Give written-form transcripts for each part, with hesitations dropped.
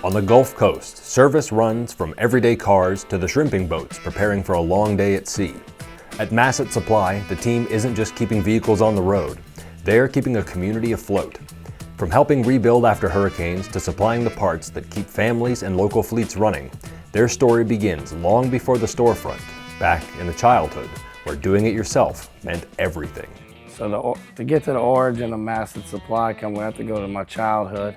On the Gulf Coast, service runs from everyday cars to the shrimping boats preparing for a long day at sea. At Massett Supply, the team isn't just keeping vehicles on the road, they're keeping a community afloat. From helping rebuild after hurricanes to supplying the parts that keep families and local fleets running, their story begins long before the storefront, back in the childhood, where doing it yourself meant everything. So to get to the origin of Massett Supply, we have to go to my childhood.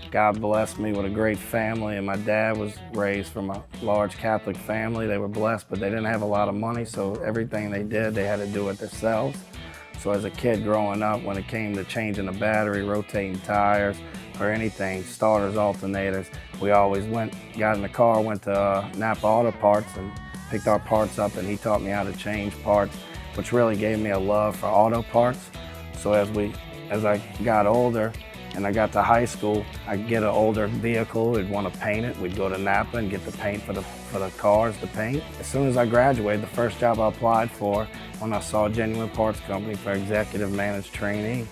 God blessed me with a great family, and my dad was raised from a large Catholic family. They were blessed, but they didn't have a lot of money, so everything they did, they had to do it themselves. So as a kid growing up, when it came to changing a battery, rotating tires, or anything, starters, alternators, we always got in the car, went to NAPA Auto Parts and picked our parts up, and he taught me how to change parts, which really gave me a love for auto parts. So as I got older, and I got to high school, I'd get an older vehicle, we'd want to paint it. We'd go to NAPA and get the paint for the cars to paint. As soon as I graduated, the first job I applied for, when I saw Genuine Parts Company for executive managed trainee,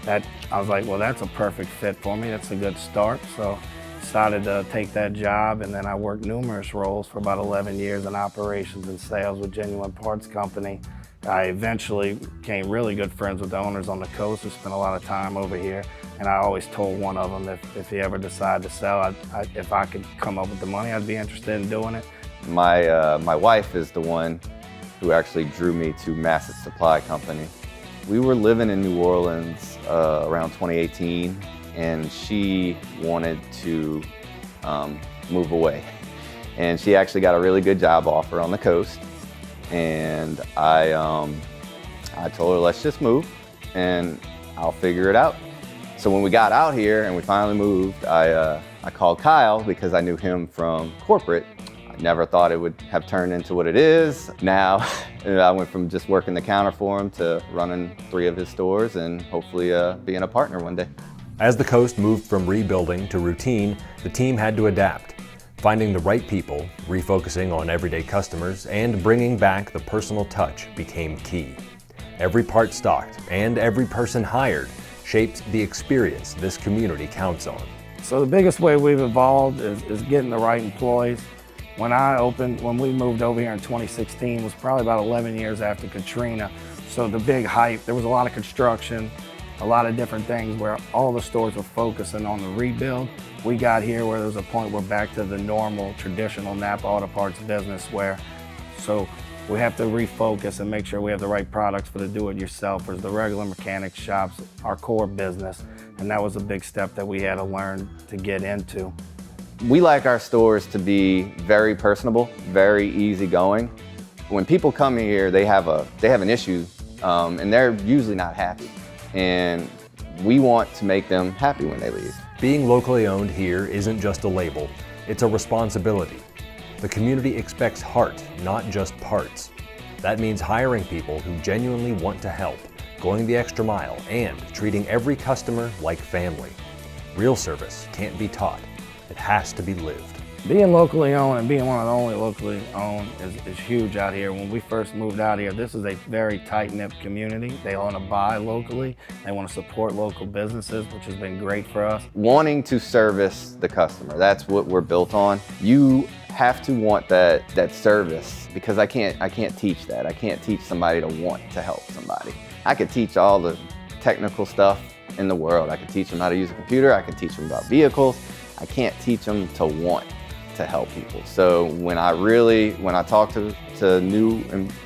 I was like, well, that's a perfect fit for me. That's a good start. So I decided to take that job, and then I worked numerous roles for about 11 years in operations and sales with Genuine Parts Company. I eventually became really good friends with the owners on the coast. We spent a lot of time over here, and I always told one of them if he ever decided to sell, if I could come up with the money, I'd be interested in doing it. My wife is the one who actually drew me to Massett Supply Company. We were living in New Orleans around 2018, and she wanted to move away. And she actually got a really good job offer on the coast. And I told her, let's just move and I'll figure it out. So when we got out here and we finally moved, I called Kyle because I knew him from corporate. I never thought it would have turned into what it is. Now I went from just working the counter for him to running 3 of his stores and hopefully being a partner one day. As the coast moved from rebuilding to routine, the team had to adapt. Finding the right people, refocusing on everyday customers, and bringing back the personal touch became key. Every part stocked and every person hired shaped the experience this community counts on. So the biggest way we've evolved is getting the right employees. When we moved over here in 2016, was probably about 11 years after Katrina. So the big hype, there was a lot of construction, a lot of different things where all the stores were focusing on the rebuild. We got here where there was a point we're back to the normal, traditional NAPA Auto Parts business so we have to refocus and make sure we have the right products for the do-it-yourselfers, the regular mechanic shops, our core business, and that was a big step that we had to learn to get into. We like our stores to be very personable, very easygoing. When people come here, they have an issue, and they're usually not happy. And we want to make them happy when they leave. Being locally owned here isn't just a label, it's a responsibility. The community expects heart, not just parts. That means hiring people who genuinely want to help, going the extra mile, and treating every customer like family. Real service can't be taught, it has to be lived. Being locally owned and being one of the only locally owned is huge out here. When we first moved out here, this is a very tight-knit community. They want to buy locally, they want to support local businesses, which has been great for us. Wanting to service the customer, that's what we're built on. You have to want that service, because I can't teach that. I can't teach somebody to want to help somebody. I could teach all the technical stuff in the world. I could teach them how to use a computer, I could teach them about vehicles. I can't teach them to want to help people. So when I talk to new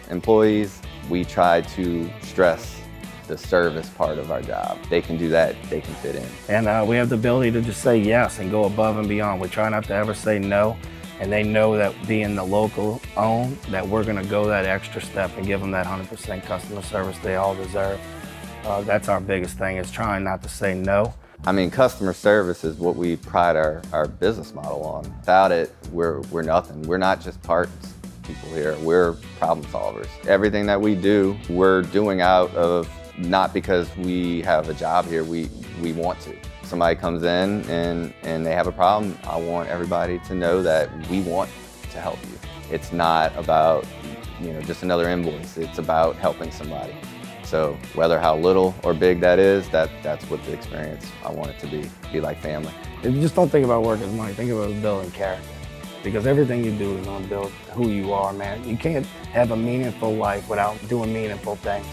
employees, we try to stress the service part of our job. They can do that, they can fit in. And we have the ability to just say yes and go above and beyond. We try not to ever say no, and they know that being the local owned, that we're gonna go that extra step and give them that 100% customer service they all deserve. That's our biggest thing, is trying not to say no. I mean, customer service is what we pride our business model on. Without it, we're nothing. We're not just parts people here, we're problem solvers. Everything that we do, we're doing out of, not because we have a job here, we want to. Somebody comes in and they have a problem, I want everybody to know that we want to help you. It's not about, just another invoice, it's about helping somebody. So whether how little or big that is, that's what the experience I want it to be like family. You just don't think about work as money, think about building character. Because everything you do is gonna build who you are, man. You can't have a meaningful life without doing meaningful things.